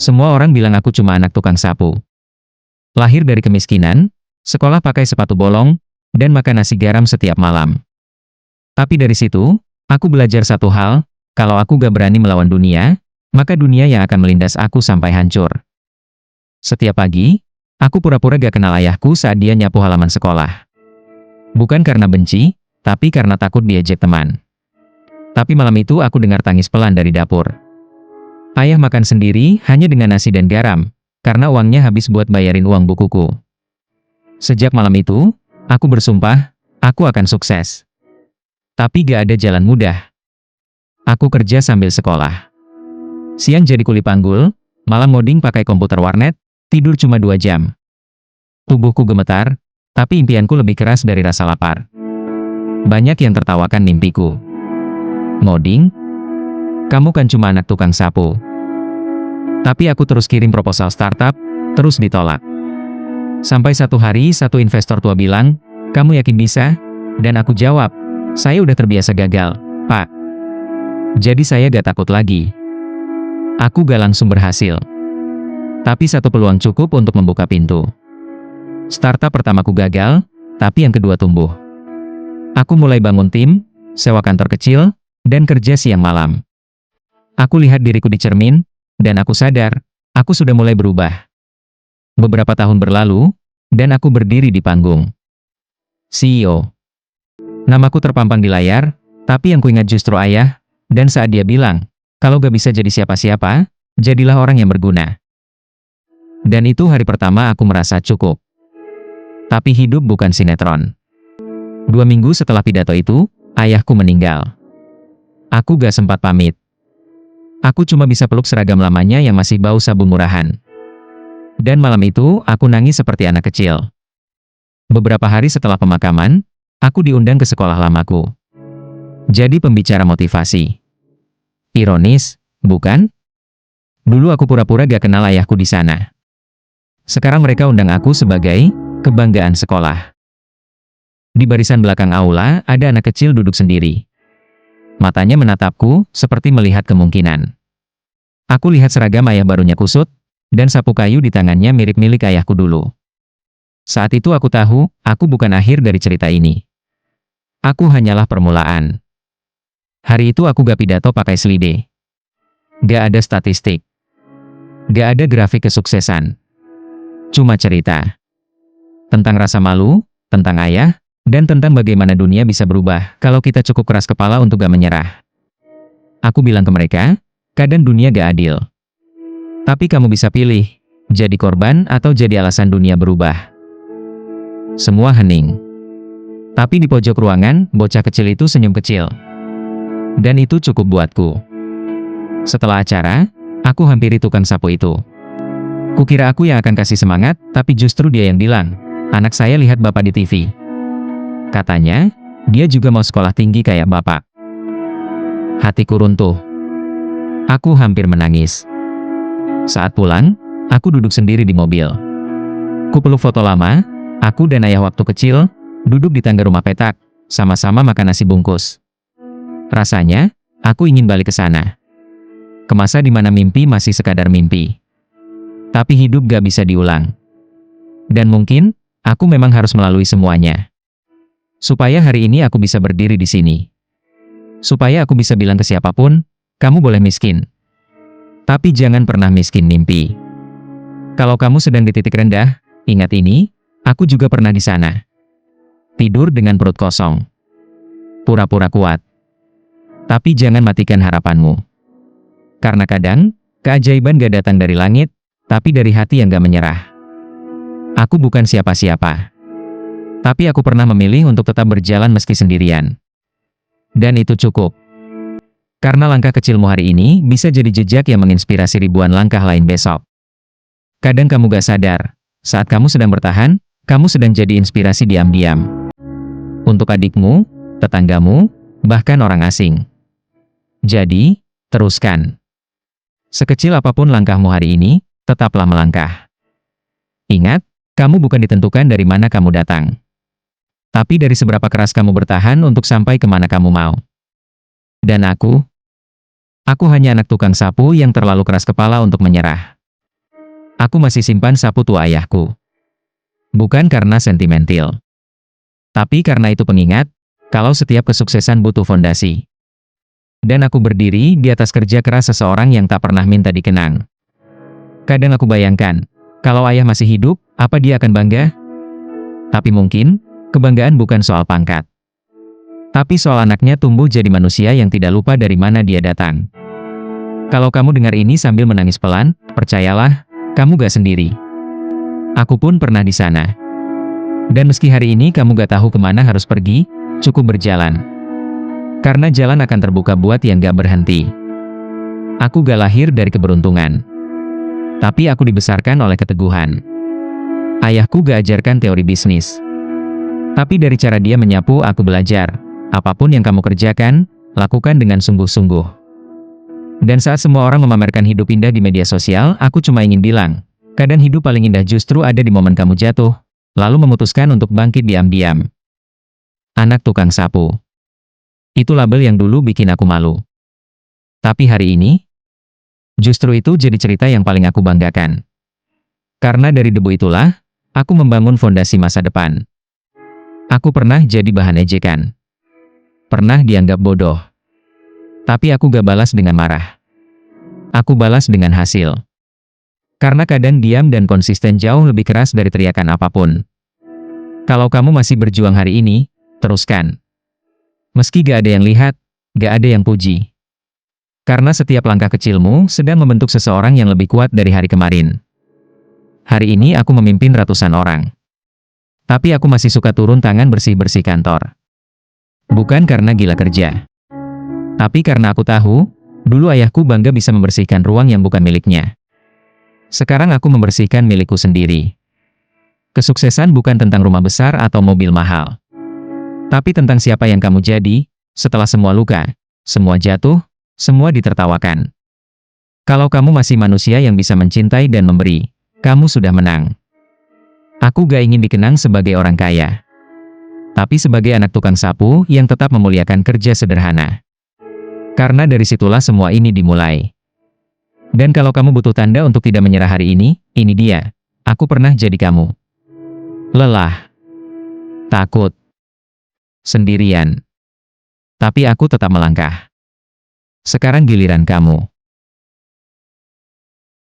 Semua orang bilang aku cuma anak tukang sapu. Lahir dari kemiskinan, sekolah pakai sepatu bolong, dan makan nasi garam setiap malam. Tapi dari situ, aku belajar satu hal, kalau aku gak berani melawan dunia, maka dunia yang akan melindas aku sampai hancur. Setiap pagi, aku pura-pura gak kenal ayahku saat dia nyapu halaman sekolah. Bukan karena benci, tapi karena takut diejek teman. Tapi malam itu aku dengar tangis pelan dari dapur. Ayah makan sendiri hanya dengan nasi dan garam, karena uangnya habis buat bayarin uang bukuku. Sejak malam itu, aku bersumpah, aku akan sukses. Tapi gak ada jalan mudah. Aku kerja sambil sekolah. Siang jadi kuli panggul, malam ngoding pakai komputer warnet, tidur cuma 2 jam. Tubuhku gemetar, tapi impianku lebih keras dari rasa lapar. Banyak yang tertawakan mimpiku. Ngoding? Kamu kan cuma anak tukang sapu. Tapi aku terus kirim proposal startup, terus ditolak. Sampai satu hari satu investor tua bilang, kamu yakin bisa? Dan aku jawab, saya udah terbiasa gagal, Pak. Jadi saya gak takut lagi. Aku gak langsung berhasil. Tapi satu peluang cukup untuk membuka pintu. Startup pertamaku gagal, tapi yang kedua tumbuh. Aku mulai bangun tim, sewa kantor kecil, dan kerja siang malam. Aku lihat diriku di cermin, dan aku sadar, aku sudah mulai berubah. Beberapa tahun berlalu, dan aku berdiri di panggung. CEO. Namaku terpampang di layar, tapi yang kuingat justru ayah, dan saat dia bilang, kalau gak bisa jadi siapa-siapa, jadilah orang yang berguna. Dan itu hari pertama aku merasa cukup. Tapi hidup bukan sinetron. 2 minggu setelah pidato itu, ayahku meninggal. Aku gak sempat pamit. Aku cuma bisa peluk seragam lamanya yang masih bau sabun murahan. Dan malam itu, aku nangis seperti anak kecil. Beberapa hari setelah pemakaman, aku diundang ke sekolah lamaku. Jadi pembicara motivasi. Ironis, bukan? Dulu aku pura-pura gak kenal ayahku di sana. Sekarang mereka undang aku sebagai kebanggaan sekolah. Di barisan belakang aula, ada anak kecil duduk sendiri. Matanya menatapku, seperti melihat kemungkinan. Aku lihat seragam ayah barunya kusut, dan sapu kayu di tangannya mirip milik ayahku dulu. Saat itu aku tahu, aku bukan akhir dari cerita ini. Aku hanyalah permulaan. Hari itu aku gak pidato pakai selide. Gak ada statistik. Gak ada grafik kesuksesan. Cuma cerita. Tentang rasa malu, tentang ayah, dan tentang bagaimana dunia bisa berubah kalau kita cukup keras kepala untuk gak menyerah. Aku bilang ke mereka, kadang dunia gak adil. Tapi kamu bisa pilih, jadi korban atau jadi alasan dunia berubah. Semua hening. Tapi di pojok ruangan, bocah kecil itu senyum kecil. Dan itu cukup buatku. Setelah acara, aku hampiri tukang sapu itu. Kukira aku yang akan kasih semangat, tapi justru dia yang bilang, anak saya lihat bapak di TV. Katanya, dia juga mau sekolah tinggi kayak bapak. Hatiku runtuh. Aku hampir menangis. Saat pulang, aku duduk sendiri di mobil. Kupeluk foto lama, aku dan ayah waktu kecil, duduk di tangga rumah petak, sama-sama makan nasi bungkus. Rasanya, aku ingin balik ke sana. Ke masa di mana mimpi masih sekadar mimpi. Tapi hidup gak bisa diulang. Dan mungkin, aku memang harus melalui semuanya. Supaya hari ini aku bisa berdiri di sini. Supaya aku bisa bilang ke siapapun, kamu boleh miskin. Tapi jangan pernah miskin mimpi. Kalau kamu sedang di titik rendah, ingat ini, aku juga pernah di sana. Tidur dengan perut kosong. Pura-pura kuat. Tapi jangan matikan harapanmu. Karena kadang, keajaiban gak datang dari langit, tapi dari hati yang gak menyerah. Aku bukan siapa-siapa. Tapi aku pernah memilih untuk tetap berjalan meski sendirian. Dan itu cukup. Karena langkah kecilmu hari ini bisa jadi jejak yang menginspirasi ribuan langkah lain besok. Kadang kamu gak sadar, saat kamu sedang bertahan, kamu sedang jadi inspirasi diam-diam. Untuk adikmu, tetanggamu, bahkan orang asing. Jadi, teruskan. Sekecil apapun langkahmu hari ini, tetaplah melangkah. Ingat, kamu bukan ditentukan dari mana kamu datang. Tapi dari seberapa keras kamu bertahan untuk sampai kemana kamu mau. Dan aku hanya anak tukang sapu yang terlalu keras kepala untuk menyerah. Aku masih simpan sapu tua ayahku. Bukan karena sentimental. Tapi karena itu pengingat, kalau setiap kesuksesan butuh fondasi. Dan aku berdiri di atas kerja keras seseorang yang tak pernah minta dikenang. Kadang aku bayangkan, kalau ayah masih hidup, apa dia akan bangga? Tapi mungkin, kebanggaan bukan soal pangkat. Tapi soal anaknya tumbuh jadi manusia yang tidak lupa dari mana dia datang. Kalau kamu dengar ini sambil menangis pelan, percayalah, kamu gak sendiri. Aku pun pernah di sana. Dan meski hari ini kamu gak tahu kemana harus pergi, cukup berjalan. Karena jalan akan terbuka buat yang gak berhenti. Aku gak lahir dari keberuntungan. Tapi aku dibesarkan oleh keteguhan. Ayahku gak ajarkan teori bisnis. Tapi dari cara dia menyapu aku belajar. Apapun yang kamu kerjakan, lakukan dengan sungguh-sungguh. Dan saat semua orang memamerkan hidup indah di media sosial, aku cuma ingin bilang, kadang hidup paling indah justru ada di momen kamu jatuh, lalu memutuskan untuk bangkit diam-diam. Anak tukang sapu. Itu label yang dulu bikin aku malu. Tapi hari ini, justru itu jadi cerita yang paling aku banggakan. Karena dari debu itulah, aku membangun fondasi masa depan. Aku pernah jadi bahan ejekan. Pernah dianggap bodoh. Tapi aku gak balas dengan marah. Aku balas dengan hasil. Karena kadang diam dan konsisten jauh lebih keras dari teriakan apapun. Kalau kamu masih berjuang hari ini, teruskan. Meski gak ada yang lihat, gak ada yang puji. Karena setiap langkah kecilmu sedang membentuk seseorang yang lebih kuat dari hari kemarin. Hari ini aku memimpin ratusan orang. Tapi aku masih suka turun tangan bersih-bersih kantor. Bukan karena gila kerja. Tapi karena aku tahu, dulu ayahku bangga bisa membersihkan ruang yang bukan miliknya. Sekarang aku membersihkan milikku sendiri. Kesuksesan bukan tentang rumah besar atau mobil mahal. Tapi tentang siapa yang kamu jadi, setelah semua luka, semua jatuh, semua ditertawakan. Kalau kamu masih manusia yang bisa mencintai dan memberi, kamu sudah menang. Aku gak ingin dikenang sebagai orang kaya. Tapi sebagai anak tukang sapu yang tetap memuliakan kerja sederhana. Karena dari situlah semua ini dimulai. Dan kalau kamu butuh tanda untuk tidak menyerah hari ini dia. Aku pernah jadi kamu. Lelah. Takut. Sendirian. Tapi aku tetap melangkah. Sekarang giliran kamu.